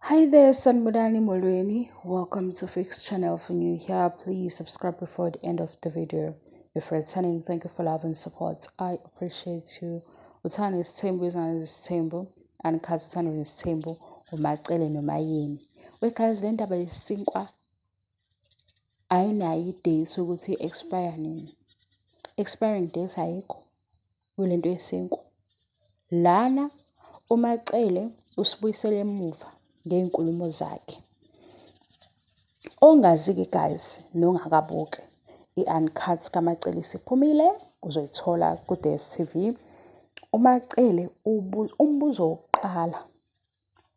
Hi there, Sanmudani Molweni. Welcome to Fix Channel. For new here, please subscribe before the end of the video. If you're returning, thank you for love and support. I appreciate you. Uthando isithembu izingane isithembu and khathi uthando isithembu umacele noma yini. Guys, le ndaba yesinkwa ayinayo i-date ukuthi expire nini. Expiring date ayikho kule nto yesinkwa. Lana umacele usibuyisele emuva ngey'nkulumo zakhe. Ongazi-ke guys nongakabuki i-uncut kaMacele isiphumile uzoyithola ku-DStv. uMacele umbuzo wokuqala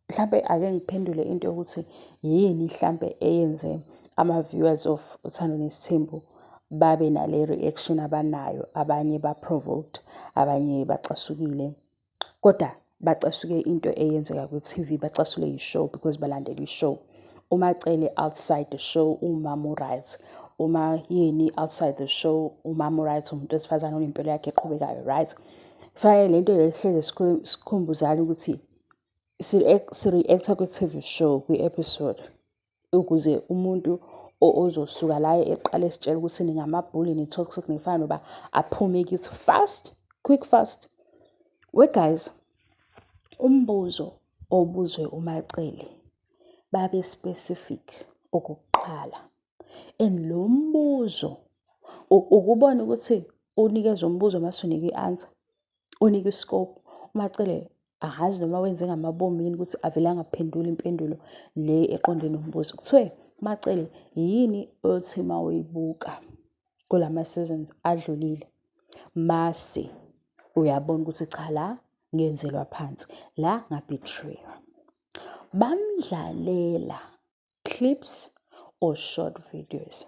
mhlampe ake ngiphendule into yokuthi yini mhlampe eyenze ama-viewers of Uthando Nesithembu babe nale reaction abanayo. Abanye ba-provoked, abanye bacasukile, kodwa bacasuke into eyenzeka kwi-TV, bacasule i-show because balandela i-show. uMacele outside the show umama u-right, uma yini outside the show umama u-right, umuntu wesifazane onempilo yakhe eqhubekayo, right? Fanele le nto le hleze sikhumbuzane ukuthi si-reacta kwi-TV show, kwi-episode, ukuze umuntu ozosuka la eqale esitshela ukuthi ningamabhuli, ni-toxic, nifana noba aphume kithi fast, quick fast. Guys, umbuzo obuzwe uMacele babe specific okokuqala, and lo mbuzo ukubona ukuthi unikeza umbuzo mase unika i-answer, unika i-scope. uMacele ahazi noma wenze ngamabomu yini ukuthi avele angaphenduli impendulo le eqonde nombuzo. Kuthiwe uMacele yini othi uma uyibuka kulama seasons adlulile mase uyabona ukuthi cha, la ngenzelwa phansi, la ngabethraywa. Bamdlalela clips or short videos,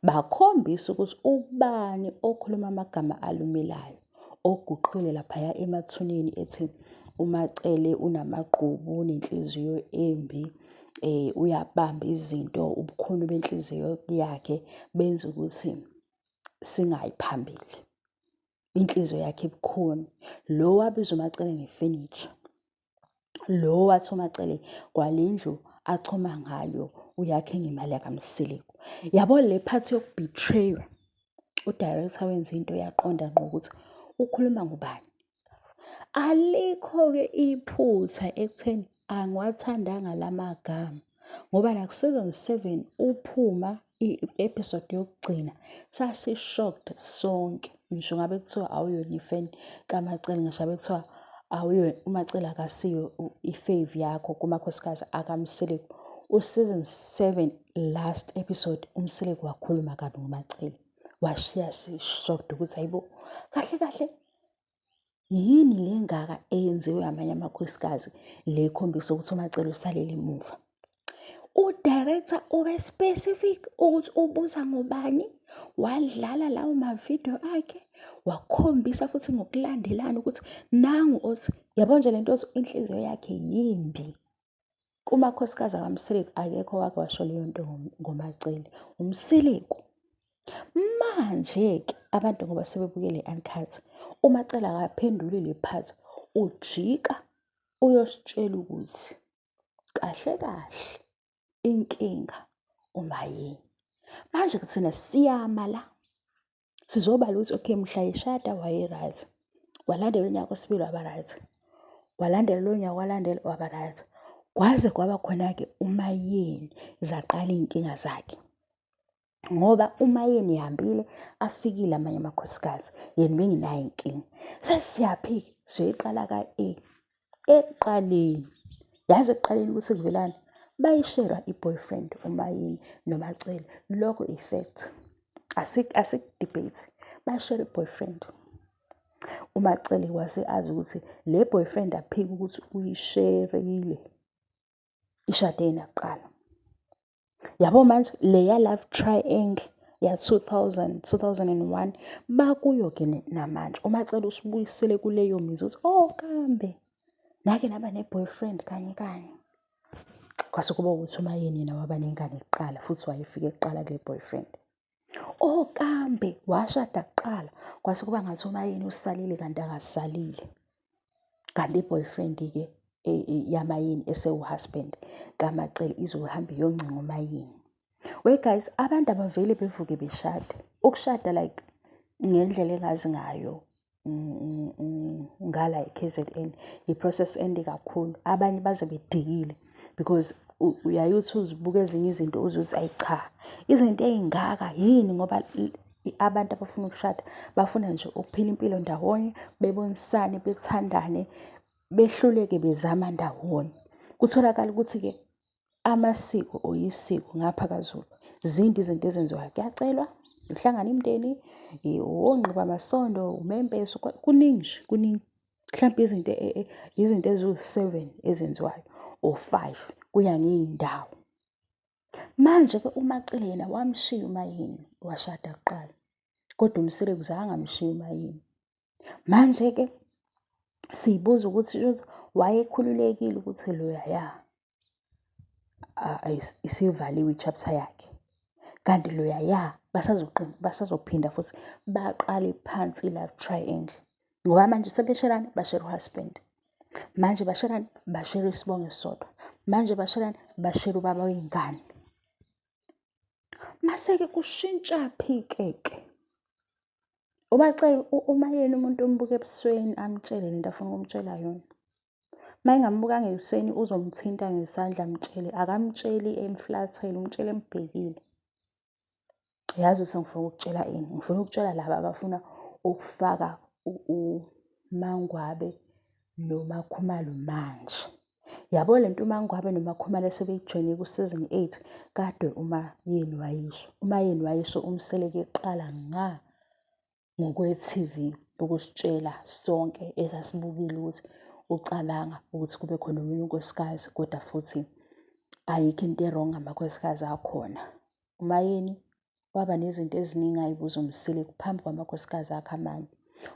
bakhombisa ukuthi ubani okhuluma amagama alumelayo, oguqile laphaya emathuneni ethi uMacele unamagqubu, unenhliziyo embi, uyabamba izinto, ubukhulu benhliziyo yakhe benza ukuthi singayi phambili, inhliziyo yakhe ibukhuni. Lo wabiza uMacele nge-furniture, lo wathi uMacele kwalendlu achoma ngayo uyakhe ngemali yakaMsiliku. Yabo le part yokubethraywa, udirector wenza into yaqonda ngqo ukuthi ukhuluma ngobani. Alikho-ke iphutha ekutheni angiwathandanga la magama, ngoba naku-season 7 uphuma i-episode yokugcina sasi-shocked sonke. Ngisho ngabe kuthiwa awuyona ifan kaMacele, ngisho ngabe kuthiwa uMacele akasiyo i-fave yakho kumakhosikazi akaMsiliku. U-season 7 last episode uMsiliku wakhuluma kabi ngoMacele, washiya si-shocked ukuthi hayibo, kahle kahle yini le ngaka eyenziwe amanye amakhosikazi le khombisa ukuthi uMacele usalele emuva. Udirector ube specific ukuthi ubuza ngobani, wadlala lawo mavidiyo akhe, wakhombisa futhi ngokulandelana ukuthi nangu othi, yabo nje lento othi inhliziyo yakhe yimbi. Kumakhosikazi akaMsiliku akekho wake washo leyo nto ngoMacele, uMsiliku. Manje-ke abantu ngoba sebebukele uncut, uMacele akaphenduli le part, ujika uyositshela ukuthi kahle kahle inkinga umayini. Manje kuthina siyama la sizobala ukuthi okay, mhla eshada waye-right, walandela unyaka wesibili waba-right, walandela lo nyaka walandela waba-right, kwaze kwaba khona-ke umayeni zaqala iy'nkinga zakhe. Ngoba umayeni ehambile afikile amanye amakhosikazi, yena bengenayo inkinga. Sesiyaphi-ke siyoyiqala ka-A. Ekuqaleni, yazi ekuqaleni ukuthi kuvelani, bayishera i-boyfriend umayini noMacele. Lokho effect asik-debate, bashera i-boyfriend. uMacele kwase azi ukuthi le boyfriend aphika ukuthi uyisherile ishade nakuqala. Yabo manje leya love triangle ya 2001 bakuyo-ke namanje. uMacele usibuyisele kuleyo mizwa ukuthi oh kambe ngake naba ne-boyfriend kanye kanye. Kwase kuba ukuthi umayeni yena waba nengane kuqala futhi wayefike kuqala kule boyfriend. Oh kambe washada kuqala, kwase kuba ngathi umayeni usalile kanti akasalile, kanti i-boyfriend-ke yamayini esewuhusband kaMacele izohamba iyoncenga umayini. We guys, abantu abavele bevuke beshade. Ukushada like ngendlela engazi ngayo ngala e-KZN i-process ende kakhulu. Abanye baze bedikile because uyayithi uzibuka ezinye izinto uzuthi ayi cha, izinto ey'ngaka yini, ngoba abantu abafuna ukushada bafuna nje ukuphila impilo ndawonye, bebonisane, bethandane, behluleke bezama ndawonye. Kutholakala ukuthi-ke amasiko or isiko ngapha KwaZulu zinde izinto ezenziwayo. Kuyacelwa, uhlangana imindeni, wonqiba amasondo, umembeso, kuningi nje, kuningi. Mhlampe izinto eziwu-7 ezenziwayo or 5, kuya ngey'ndawo. Manje-ke uMacele yena wamshiya umayini, washada kuqala, kodwa uMseleki zange amshiye umayini. Manje-ke siyibuza ukuthi wayekhululekile ukuthi loya isivaliwe i-chapter yakhe, kanti loya basazophinda futhi baqale phansi i-love triangle, ngoba manje sebeshelana, bashera u-husband, manje basherani, bashera isibongo esisodwa, manje basherani, bashera ubaba wey'ngane. Mase-ke kushintshaphi-ke uMacele umayeni umuntu ombuka ebusweni amtshele lento afuna ukumtshela yona. Uma engamubukanga ebusweni uzomthinta ngesandla amtshele, akamtsheli emfulathele, umtshele embhekile. Yazi ukuthi ngifuna ukukutshela ini? Ngifuna ukutshela laba abafuna ukufaka uMangwabe noMakhumalo manje. Yabo lento uMangwabe noMakhumalo sebeyijoyine ku-season 8 kade umayeni wayisho. Umayeni wayisho uMseleki eqala nga ngokwe-TV ukusitshela sonke esasibukile ukuthi ucabanga ukuthi kube khona omunye unkosikazi, kodwa futhi ayikho into e-wrong ngamakhosikazi akhona. Umayeni waba nezinto eziningi ay'buza uMseleki phambi kwamakhosikazi akhe amanye.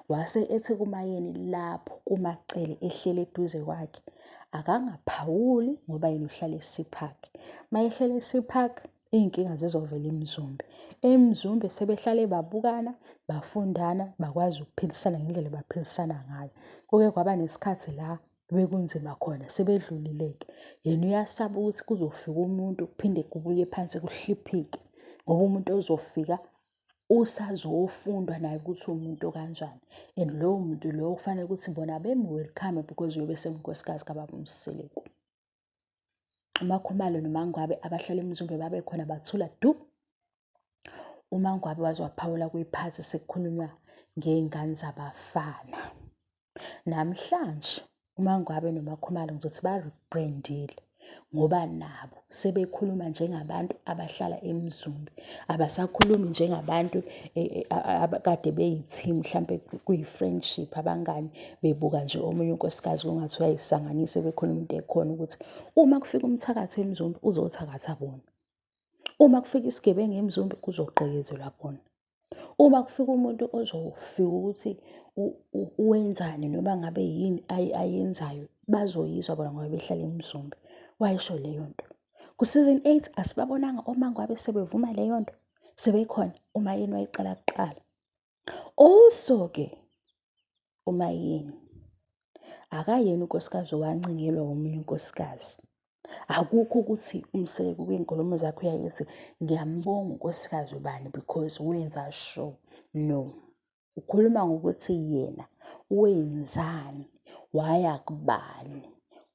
Wase ethi kumayeni lapho kuMacele ehlele eduze kwakhe akangaphawuli ngoba yena uhlala eSipaki. Uma ehlele eSipaki iy'nkinga zizovela eMzumbe. eMzumbe sebehlale babukana, bafundana, bakwazi ukuphilisana ngendlela baphilisana ngayo. Kuke kwaba nesikhathi la bekunzima khona, sebedlulile-ke. Yena uyasaba ukuthi kuzofika umuntu kuphinde kubuye phansi kuhliphike, ngoba umuntu ozofika usazofundwa naye ukuthi umuntu okanjani, and lowo muntu lowo kufanele ukuthi bona bemu-welcome because uyobe seyinkosikazi kababa uMseleki. uMakhumalo noMangwabe abahlala eMzumbe babekhona, bathula du. uMangwabe waze waphawula kwiphathi sekukhulunywa ngey'ngane zabafana. Namhlanje uMangwabe noMakhumalo ngizothi ba-rebrand-ile ngoba nabo sebekhuluma njengabantu abahlala eMzumbe. Abasakhulumi njengabantu kade beyi-team, mhlampe kuyi-friendship, abangani bebuka nje omunye unkosikazi kungathiwa yisanganise, bekhuluma into ekhona ukuthi uma kufika umthakathi eMzumbe uzothakatha bona. Uma kufika isigebengu eMzumbe kuzogqekezelwa bona. Uma kufika umuntu ozofika ukuthi wenzani noma ngabe yini ayenzayo bazoyizwa bona ngoba behlala eMzumbe. Wayisho leyo nto. Ku-season 8 asibabonanga oMangwabe sebevuma leyo nto, sebekhona. Umayeni wayiqala kuqala. Also-ke umayeni akayena unkosikazi owancingelwa omunye unkosikazi. Akukho ukuthi uMseleki kwiy'nkulumo zakhe uyayethi ngiyambonga unkosikazi ubani because wenza sure. No, ukhuluma ngokuthi yena wenzani, waya kubani,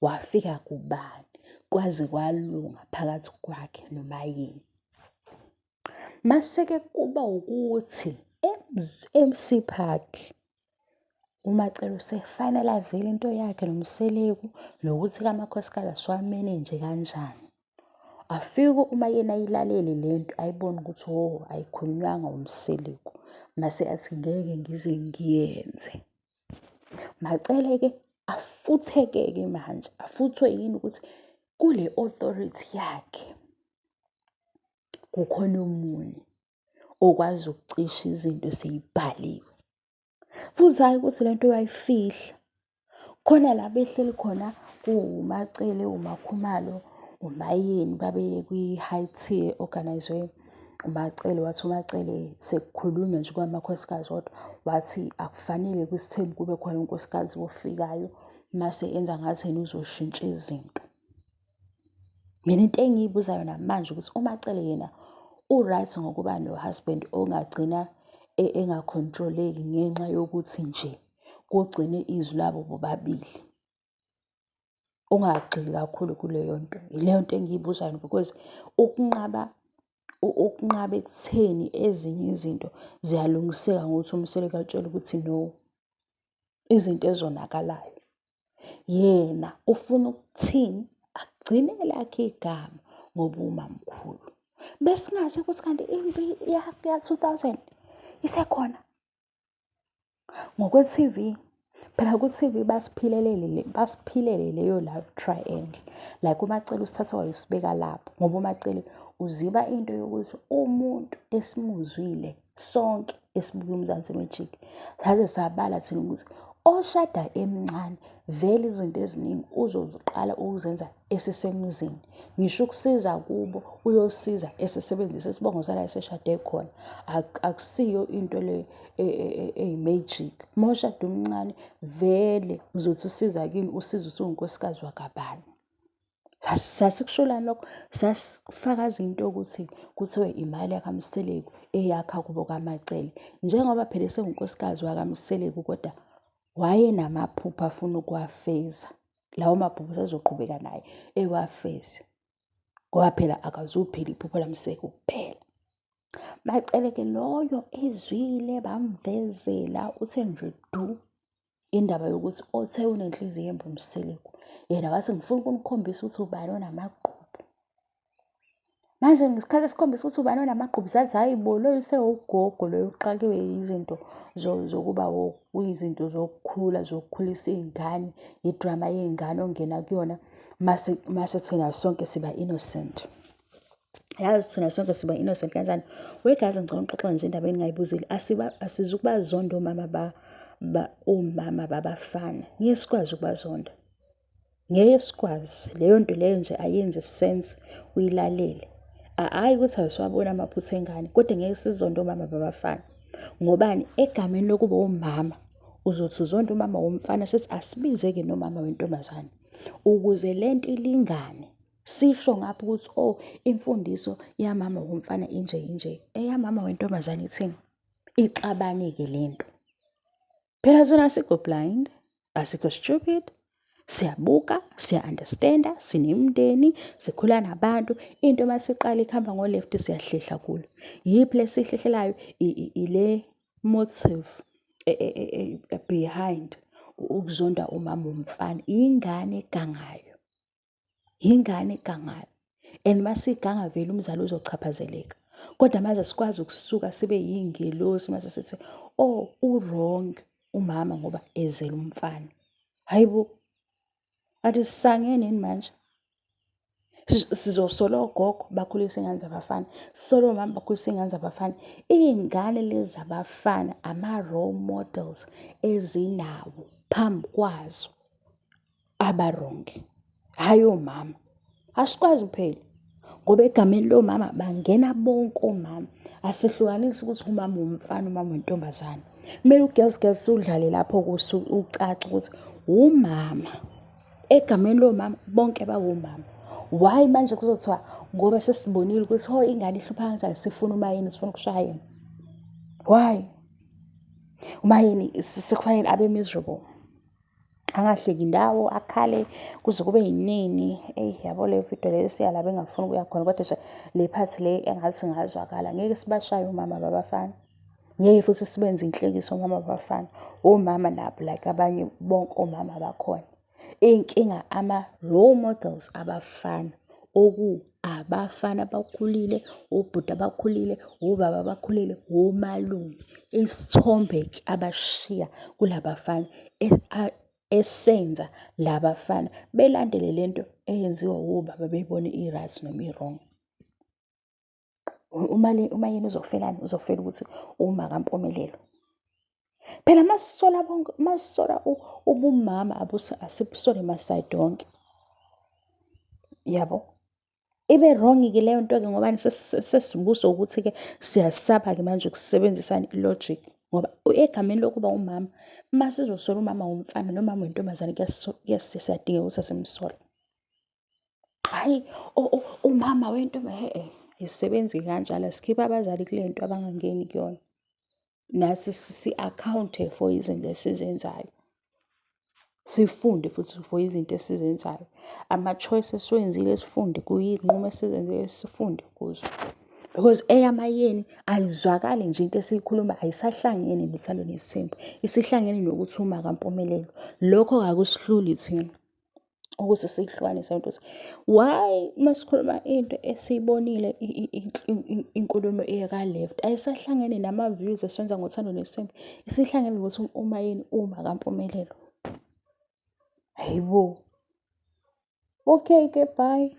wafika kubani, kwaze kwalunga phakathi kwakhe nomayeni. Mase-ke kuba ukuthi eSipaki uMacele use-finalize-ile into yakhe noMseleki nokuthi-ke amakhosikazi asiwamene nje kanjani. Afike umayeni ayilalele lento ayibone ukuthi ayikhulunywanga uMseleki. Mase athi ngeke ngize ngiyenze. Macele-ke afutheke-ke manje, afuthwe yini ukuthi kule authority yakhe kukhona omunye okwazi ukucisha izinto sey'bhaliwe. Futhi hhayi ukuthi lento wayifihla. Khona la behleli khona kuwuMacele, uMakhumalo, umayeni babeye kwi-high tea organizwe uMacele. Wathi uMacele sekukhulunywa nje kwamakhosikazi kodwa wathi akufanele kwisithembu kube khona unkosikazi ofikayo mase enza ngathi yena uzoshintsha izinto. Mina into engiyibuzayo namanje ukuthi uMacele yena u-right ngokuba no-husband ongagcina engakhontroleki ngenxa yokuthi nje kugcine izwi labo bobabili. Ungagxili kakhulu kuleyo nto. Ileyo nto engiyibuzayo because ukunqaba ekutheni ezinye izinto ziyalungiseka ngokuthi umseleko atshele ukuthi no, izinto ezonakalayo. Yena ufuna ukuthini? Agcine lakhe igama ngoba umamkhulu. Besingazi ukuthi kanti impi ya-2000 isekhona. Ngokwe-TV, phela ku-TV basiphilele leyo love triangle. Like uMacele usithatha wayosibeka lapho ngoba uMacele uziba into yokuthi umuntu esimuzwile sonke esibuka uMzansi Magic saze sabala thina ukuthi oshada emncane vele izinto eziningi uzoziqala ukuzenza esesemzini. Ngisho ukusiza kubo uyosiza esesebenzisa isibongo sala eseshade khona. Akusiyo into le eyi-magic. Uma ushada umncane vele uzothi usiza kini usiza usuwunkosikazi wakabani. Sasikusholani lokho? Sasifakaza into yokuthi kuthiwe imali yakaMseleko eyakha kubo kaMacele. Njengoba phela esewunkosikazi wakaMseleko kodwa wayenamaphupho afuna ukuwafeza. Lawo maphupho usazoqhubeka naye ewafeze. Ngoba phela akazuphila iphupho laMseleko kuphela. Macele-ke loyo ezwile bamvezela uthe nje du indaba yokuthi othe unenhliziyo embi uMseleko. Yena wathi ngifuna ukunikhombisa ukuthi ubani onamagqubu. Manje ngesikhathi esikhombisa ukuthi ubani onamagqubu sathi hayi bo loyo sewugogo loyo uxakiwe izinto zokuba kuyizinto zokukhula zokukhulisa iy'ngane, idrama yey'ngane ongena kuyona mase thina sonke siba innocent. Yazi thina sonke siba innocent kanjani? Wegazi ngicela ngixoxe nje indaba engingayibuzile. Asizukubazonda omama babafana. Ngeke sikwazi ukubazonda. Ngeke sikwazi. Leyo nto leyo nje ayenzi sense uyilalele. Hhayi ukuthi asiwaboni amaphutha engane kodwa ngeke sizonde omama babafana. Ngobani? Egameni lokuba umama uzothi uzonda umama womfana sithi asibize-ke nomama wentombazane. Ukuze lento ilingane. Sisho ngapho ukuthi imfundiso yamama womfana inje. Eyamama wentombazane ithini? Ixabane-ke lento. Phela sona asikho blind, asikho stupid. Siyabuka, siya-understanda, sinemindeni, sikhula nabantu. Into masiqala ikhamba ngo-left siyahlehla kulo. Yiphi lesihlehlelayo? Ile motive behind ukuzonda umama womfana. Ingane egangayo. Ingane egangayo. And masiganga vele umzali uzochaphazeleka. Kodwa manje sikwazi ukusuka sibe yingelosi mase sithi u-wrong umama ngoba ezela umfana. Hayibo. Athi sisangene yini manje? Sizosola ogogo bakhulisa iy'ngane zabafana. Sisola omama bakhulisa iy'ngane zabafana. Iy'ngane lezi zabafana ama-role models ezinawo phambi kwazo abarongi. Hhayi omama. Asikwazi phela. Ngoba egameni lomama bangena bonke omama. Asihlukanisi ukuthi umama womfana umama wentombazane. Kumele ugezi udlale lapho ucace ukuthi umama. Egameni lomama bonke bawomama. Why manje kuzothiwa ngoba sesibonile ukuthi ingane ihlupha kanjani sifuna umayini sifuna ukushaya yena? Why? Umayini sekufanele abe miserable. Angahleki indawo akhale kuze kube yinini. Yabo le video le siya la bengafuni ukuya khona kodwa nje le part le engathi ngazwakala. Ngeke sibashaye omama babafana. Ngeke futhi sibenze inhlekiso omama babafana. Omama nabo like abanye bonke omama bakhona. Inkinga ama-role models abafana. Abafana abakhulile, obhuti abakhulile, obaba abakhulile, omalume. Isithombe abashiya kulabafana esenza labafana belandele lento eyenziwa obaba bebone i-right noma i-wrong. Uma yena uzofelani? Uzofela ukuthi uma kaMpumelelo. Phela masisola ubumama asibusole masayidi onke. Yabo. Ibe wrong-ke leyo nto-ke ngobani sesibuso ukuthi-ke siyasaba-ke manje ukusebenzisana i-logic Ngoba egameni lokuba umama, uma sizosola umama womfana noma wentombazane siyadinga ukuthi simsole. Hhayi, umama wentombi asisebenzi kanjalo, asikhiphe abazali kule nto abangangeni kuyona. Nathi si-akhawunte for izinto esizenzayo. Sifunde futhi for izinto esizenzayo. Ama-choice esiwenzile sifunde kuyiy'nqumo esizenzile sifunde kuzo. Because eyamayeni ayizwakali nje into esiyikhuluma, ayisahlangene nothando nesithembu. Isihlangene nokuthi uma akampumelelo. Lokho akusihluli thina ukuthi siyihlukanise ukuthi why uma sikhuluma into esiyibonile inkulumo eka-left ayisahlangene nama-views esiwenza ngothando nesithembu. Isihlangene nokuthi uma akampumelelo. Hayibo. Okay-ke, bye.